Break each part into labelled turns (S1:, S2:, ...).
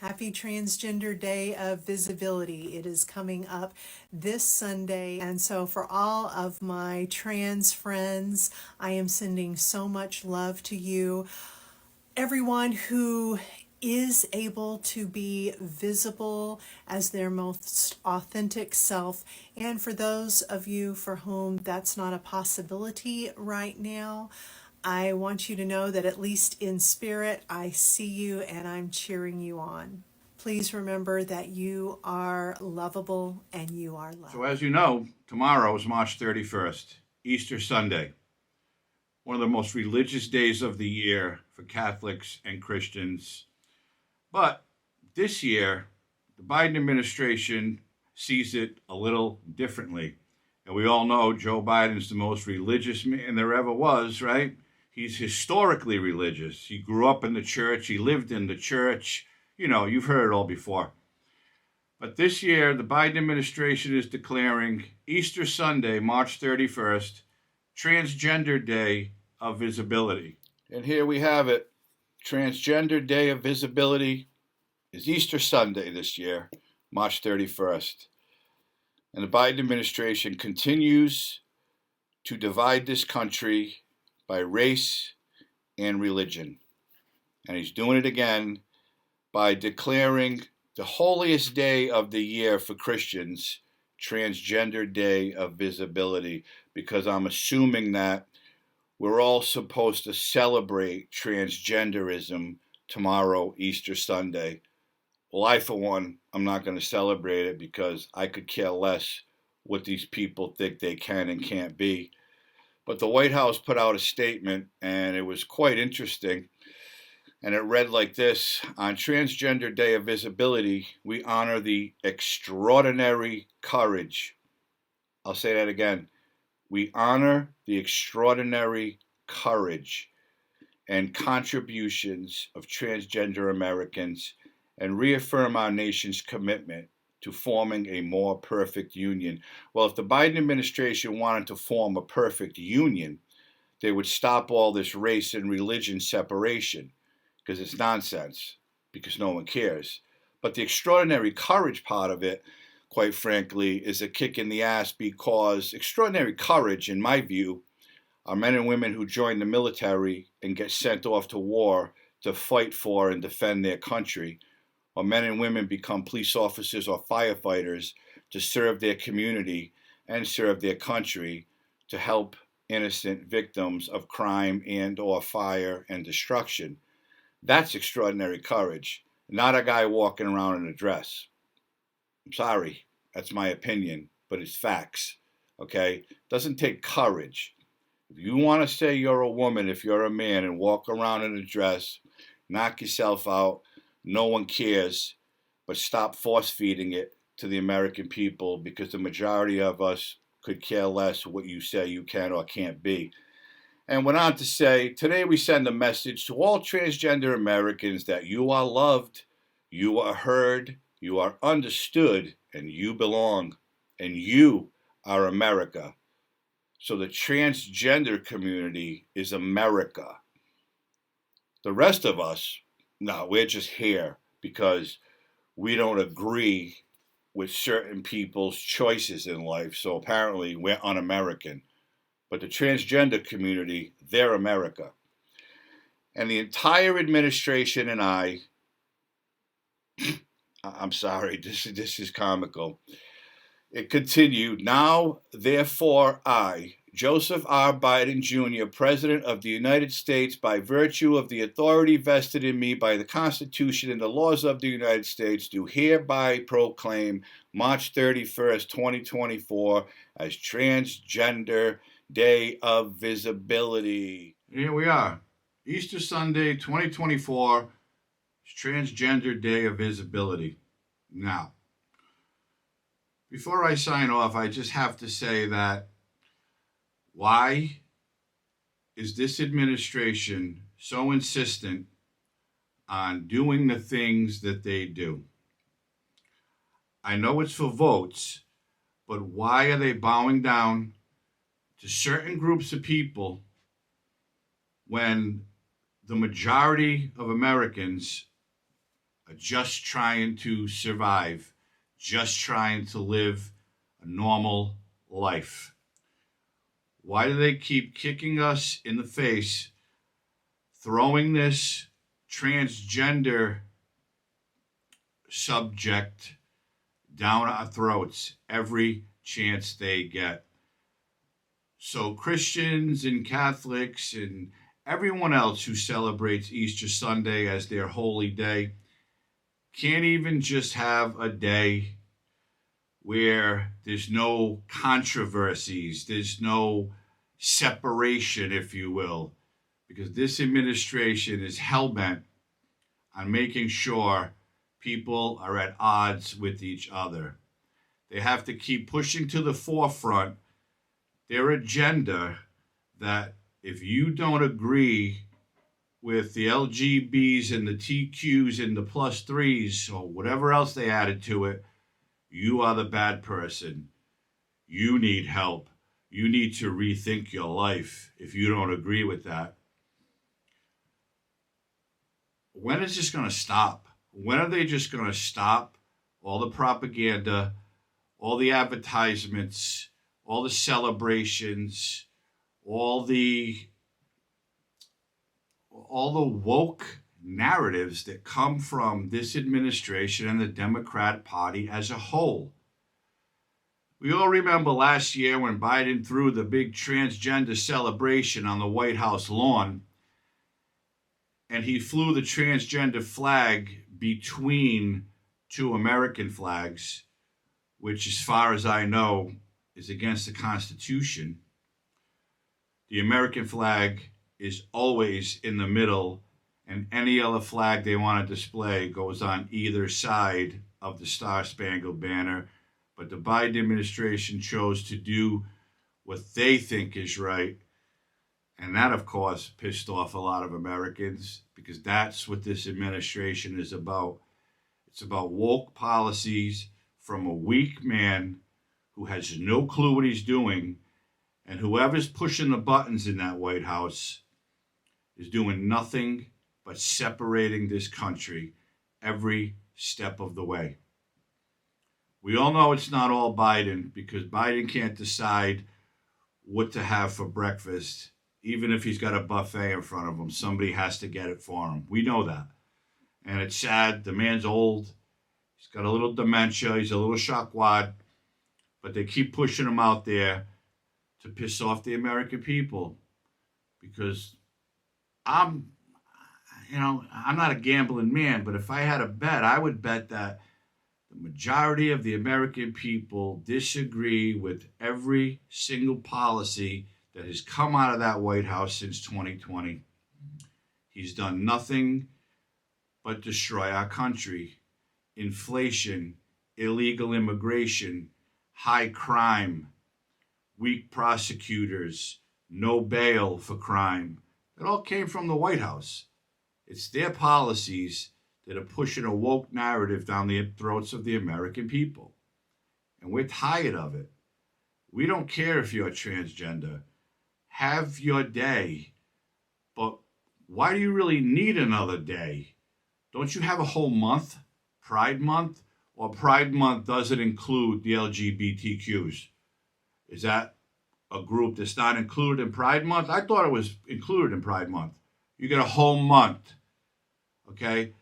S1: Happy Transgender Day of Visibility. It is coming up this Sunday. And so, for all of my trans friends, I am sending so much love to you. Everyone who is able to be visible as their most authentic self. And for those of you for whom that's not a possibility right now, I want you to know that at least in spirit, I see you and I'm cheering you on. Please remember that you are lovable and you are loved.
S2: So, as you know, tomorrow is March 31st, Easter Sunday, one of the most religious days of the year for Catholics and Christians. But this year, the Biden administration sees it a little differently. And we all know Joe Biden's the most religious man there ever was, right? He's historically religious. He grew up in the church. He lived in the church. You know, you've heard it all before. But this year, the Biden administration is declaring Easter Sunday, March 31st, Transgender Day of Visibility. And here we have it. Transgender Day of Visibility is Easter Sunday this year, March 31st. And the Biden administration continues to divide this country by race and religion. And he's doing it again by declaring the holiest day of the year for Christians, Transgender Day of Visibility, because I'm assuming that we're all supposed to celebrate transgenderism tomorrow, Easter Sunday. Well, I, for one, I'm not going to celebrate it because I could care less what these people think they can and can't be. But the White House put out a statement, and it was quite interesting. And it read like this: on Transgender Day of Visibility, we honor the extraordinary courage. I'll say that again. We honor the extraordinary courage and contributions of transgender Americans and reaffirm our nation's commitment to forming a more perfect union. Well, if the Biden administration wanted to form a perfect union, they would stop all this race and religion separation, because it's nonsense, because no one cares. But the extraordinary courage part of it, quite frankly, is a kick in the ass, because extraordinary courage, in my view, are men and women who join the military and get sent off to war to fight for and defend their country, or men and women become police officers or firefighters to serve their community and serve their country to help innocent victims of crime and or fire and destruction. That's extraordinary courage, not a guy walking around in a dress. I'm sorry, that's my opinion, but it's facts, okay? It doesn't take courage. If you want to say you're a woman, if you're a man, and walk around in a dress, knock yourself out, no one cares, but stop force-feeding it to the American people, because the majority of us could care less what you say you can or can't be. And went on to say, today we send a message to all transgender Americans that you are loved, you are heard, you are understood, and you belong. And you are America. So the transgender community is America. The rest of us, no, we're just here because we don't agree with certain people's choices in life. So apparently we're un-American. But the transgender community, they're America. And the entire administration and I'm sorry, this is comical. It continued, now, therefore, I, Joseph R. Biden Jr., President of the United States, by virtue of the authority vested in me by the Constitution and the laws of the United States, do hereby proclaim March 31st, 2024 as Transgender Day of Visibility. Here we are. Easter Sunday, 2024, Transgender Day of Visibility. Now, before I sign off, I just have to say that why is this administration so insistent on doing the things that they do? I know it's for votes, but why are they bowing down to certain groups of people when the majority of Americans are just trying to survive, just trying to live a normal life. Why do they keep kicking us in the face, throwing this transgender subject down our throats every chance they get? So Christians and Catholics and everyone else who celebrates Easter Sunday as their holy day can't even just have a day where there's no controversies, there's no separation, if you will, because this administration is hell-bent on making sure people are at odds with each other. They have to keep pushing to the forefront their agenda that if you don't agree with the LGBs and the TQs and the plus threes or whatever else they added to it, you are the bad person. You need help. You need to rethink your life if you don't agree with that. When is this going to stop? When are they just going to stop all the propaganda, all the advertisements, all the celebrations, all the woke narratives that come from this administration and the Democrat Party as a whole? We all remember last year when Biden threw the big transgender celebration on the White House lawn, and he flew the transgender flag between two American flags, which, as far as I know, is against the Constitution. The American flag is always in the middle, and any other flag they want to display goes on either side of the Star-Spangled Banner. But the Biden administration chose to do what they think is right. And that, of course, pissed off a lot of Americans, because that's what this administration is about. It's about woke policies from a weak man who has no clue what he's doing, and whoever's pushing the buttons in that White House is doing nothing but separating this country every step of the way. We all know it's not all Biden, because Biden can't decide what to have for breakfast. Even if he's got a buffet in front of him, somebody has to get it for him. We know that. And it's sad. The man's old. He's got a little dementia. He's a little shockwad. But they keep pushing him out there to piss off the American people. Because I'm not a gambling man, but if I had a bet, I would bet that the majority of the American people disagree with every single policy that has come out of that White House since 2020. He's done nothing but destroy our country. Inflation, illegal immigration, high crime, weak prosecutors, no bail for crime. It all came from the White House. It's their policies that are pushing a woke narrative down the throats of the American people. And we're tired of it. We don't care if you're transgender. Have your day. But why do you really need another day? Don't you have a whole month? Pride Month? Or Pride Month doesn't include the LGBTQs? Is that a group that's not included in Pride Month? I thought it was included in Pride Month. You get a whole month. Okay?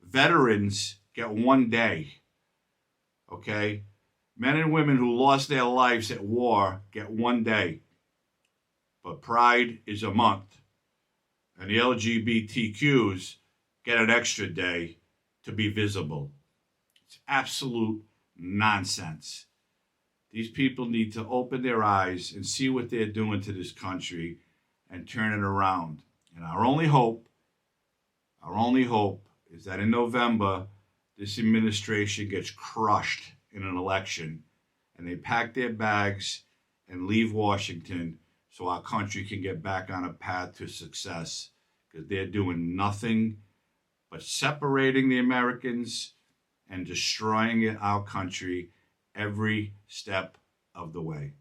S2: Veterans get 1 day. Okay? Men and women who lost their lives at war get 1 day. But Pride is a month. And the LGBTQs get an extra day to be visible. It's absolute nonsense. These people need to open their eyes and see what they're doing to this country and turn it around. And our only hope is that in November, this administration gets crushed in an election and they pack their bags and leave Washington so our country can get back on a path to success, because they're doing nothing but separating the Americans and destroying our country every step of the way.